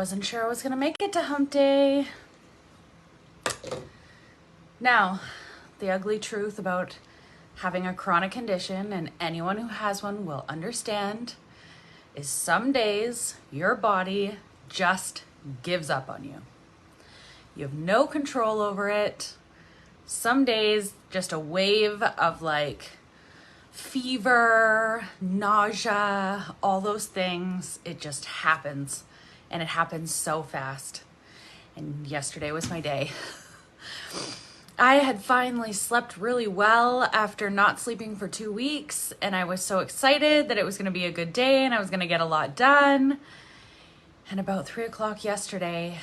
Wasn't sure I was gonna make it to hump day. Now, the ugly truth about having a chronic condition, and anyone who has one will understand, is some days your body just gives up on you. You have no control over it. Some days, just a wave of like fever, nausea, all those things, it just happens. And it happens so fast. And yesterday was my day. I had finally slept really well after not sleeping for 2 weeks, and I was so excited that it was gonna be a good day and I was gonna get a lot done. And about 3 o'clock yesterday,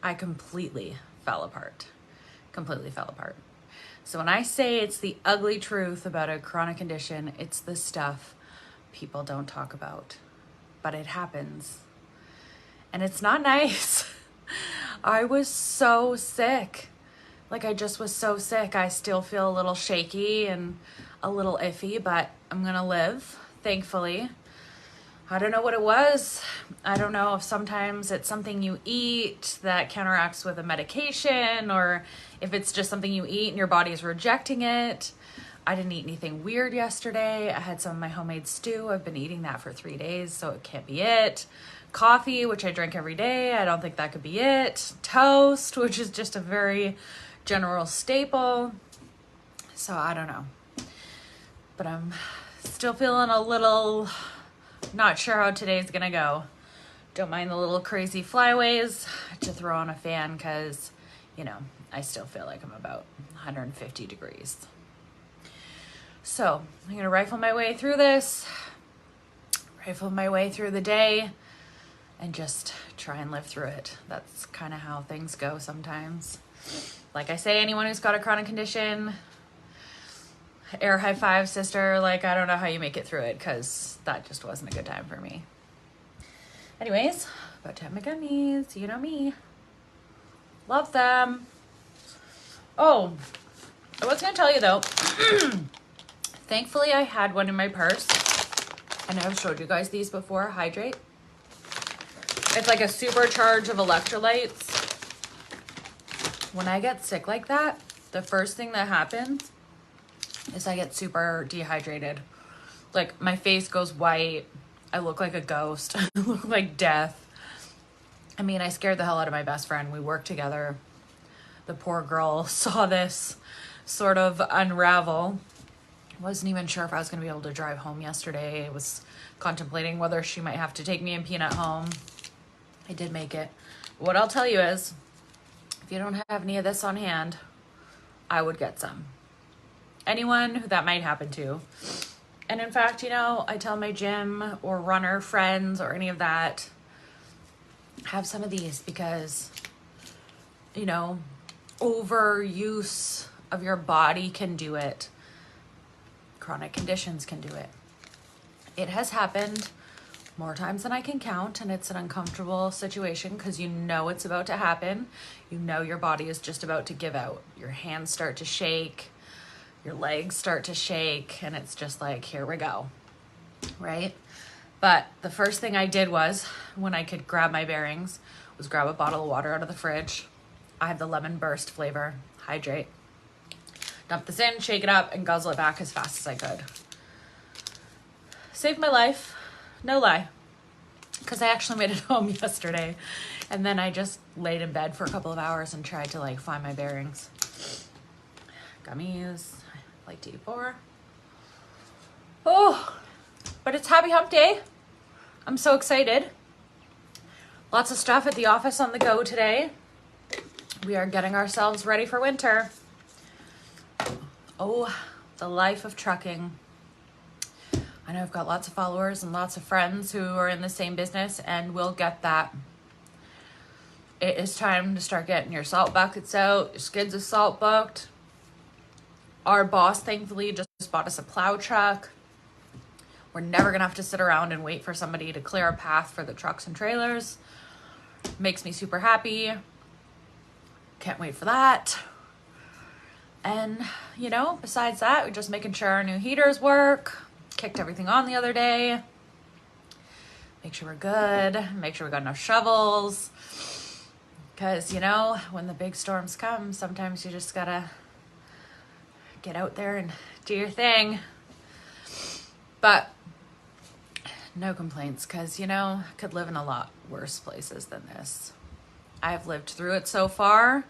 I completely fell apart. So when I say it's the ugly truth about a chronic condition, it's the stuff people don't talk about, but it happens. And it's not nice. I was so sick. Like, I just was so sick. I still feel a little shaky and a little iffy, but I'm gonna live, thankfully. I don't know what it was. I don't know if sometimes it's something you eat that counteracts with a medication, or if it's just something you eat and your body is rejecting it. I didn't eat anything weird yesterday. I had some of my homemade stew. I've been eating that for 3 days, so it can't be it. Coffee, which I drink every day. I don't think that could be it. Toast, which is just a very general staple. So I don't know. But I'm still feeling a little not sure how today's gonna go. Don't mind the little crazy flyaways to throw on a fan because, you know, I still feel like I'm about 150 degrees. So I'm gonna rifle my way through this, rifle my way through the day, and just try and live through it. That's kind of how things go sometimes. Like I say, anyone who's got a chronic condition, air high five, sister. Like, I don't know how you make it through it, because that just wasn't a good time for me. Anyways, about to have my gummies. You know me. Love them. Oh, I was going to tell you though, thankfully I had one in my purse. I know I've showed you guys these before. Hydrate. It's like a supercharge of electrolytes. When I get sick like that, the first thing that happens is I get super dehydrated. Like, my face goes white. I look like a ghost. I look like death. I mean, I scared the hell out of my best friend. We worked together. The poor girl saw this sort of unravel. Wasn't even sure if I was going to be able to drive home yesterday. I was contemplating whether she might have to take me and Peanut home. I did make it. What I'll tell you is, if you don't have any of this on hand, I would get some. Anyone who that might happen to. And in fact, you know, I tell my gym or runner friends or any of that, have some of these, because, you know, overuse of your body can do it. Chronic conditions can do it. It has happened more times than I can count, and it's an uncomfortable situation because you know it's about to happen. You know your body is just about to give out. Your hands start to shake, your legs start to shake, and it's just like, here we go, right? But the first thing I did was, when I could grab my bearings, was grab a bottle of water out of the fridge. I have the lemon burst flavor. Hydrate. Dump this in, shake it up, and guzzle it back as fast as I could. Saved my life. No lie, because I actually made it home yesterday, and then I just laid in bed for a couple of hours and tried to like find my bearings. Gummies, like T4. Oh, but it's happy hump day. I'm so excited. Lots of stuff at the office on the go today. We are getting ourselves ready for winter. Oh, the life of trucking. I know I've got lots of followers and lots of friends who are in the same business, and will get that. It is time to start getting your salt buckets out, your skids of salt booked. Our boss, thankfully, just bought us a plow truck. We're never gonna have to sit around and wait for somebody to clear a path for the trucks and trailers. Makes me super happy. Can't wait for that. And, you know, besides that, we're just making sure our new heaters work. Kicked everything on the other day. make sure we're good, make sure we got enough shovels. Because, you know, when the big storms come, sometimes you just gotta get out there and do your thing. But no complaints, because, you know, I could live in a lot worse places than this. I've lived through it so far.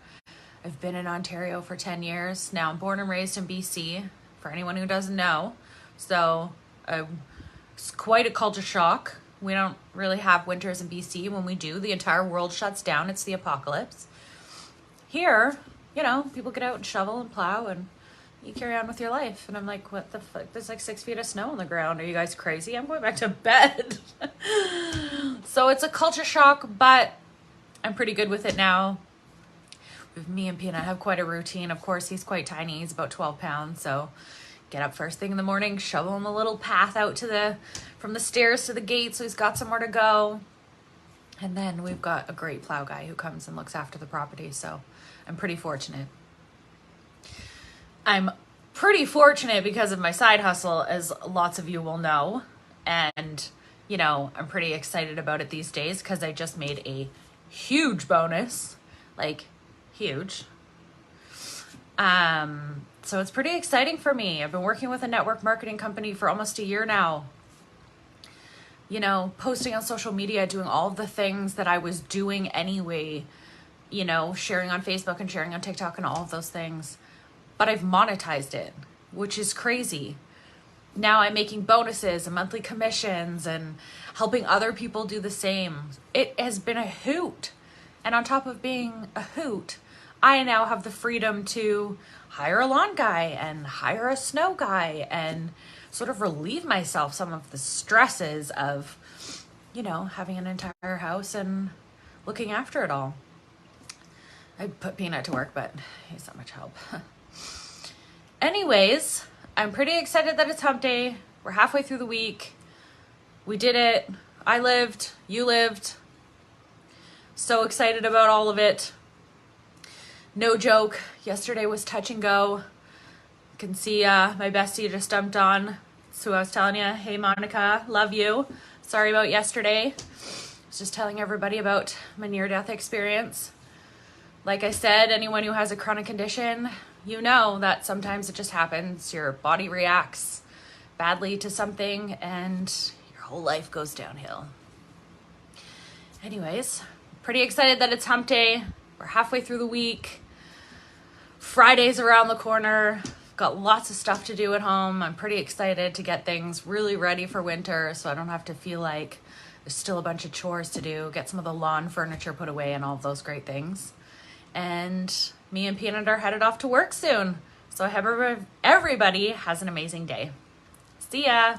I've been in Ontario for 10 years. Now I'm born and raised in BC, for anyone who doesn't know. So it's quite a culture shock. We don't really have winters in BC. When we do, the entire world shuts down. It's the apocalypse. Here, you know, people get out and shovel and plow and you carry on with your life. And I'm like, what the fuck? There's like 6 feet of snow on the ground. Are you guys crazy? I'm going back to bed. So it's a culture shock, but I'm pretty good with it now. With me and Peanut have quite a routine. Of course, he's quite tiny. He's about 12 pounds. So get up first thing in the morning, shovel him a little path out to from the stairs to the gate so he's got somewhere to go. And then we've got a great plow guy who comes and looks after the property. So I'm pretty fortunate. I'm pretty fortunate because of my side hustle, as lots of you will know. And, you know, I'm pretty excited about it these days because I just made a huge bonus. Like, huge. So it's pretty exciting for me. I've been working with a network marketing company for almost a year now. You know, posting on social media, doing all of the things that I was doing anyway, you know, sharing on Facebook and sharing on TikTok and all of those things. But I've monetized it, which is crazy. Now I'm making bonuses and monthly commissions and helping other people do the same. It has been a hoot. And on top of being a hoot, I now have the freedom to hire a lawn guy and hire a snow guy and sort of relieve myself some of the stresses of, you know, having an entire house and looking after it all. I put Peanut to work, but he's not much help. Anyways, I'm pretty excited that it's hump day. We're halfway through the week. We did it. I lived. You lived. So excited about all of it. No joke. Yesterday was touch and go. You can see my bestie just dumped on. That's who I was telling you. Hey, Monica. Love you. Sorry about yesterday. I was just telling everybody about my near-death experience. Like I said, anyone who has a chronic condition, you know that sometimes it just happens. Your body reacts badly to something and your whole life goes downhill. Anyways, pretty excited that it's hump day. We're halfway through the week. Friday's around the corner. Got lots of stuff to do at home. I'm pretty excited to get things really ready for winter so I don't have to feel like there's still a bunch of chores to do, get some of the lawn furniture put away and all of those great things. And me and Peanut are headed off to work soon. So I hope everybody has an amazing day. See ya.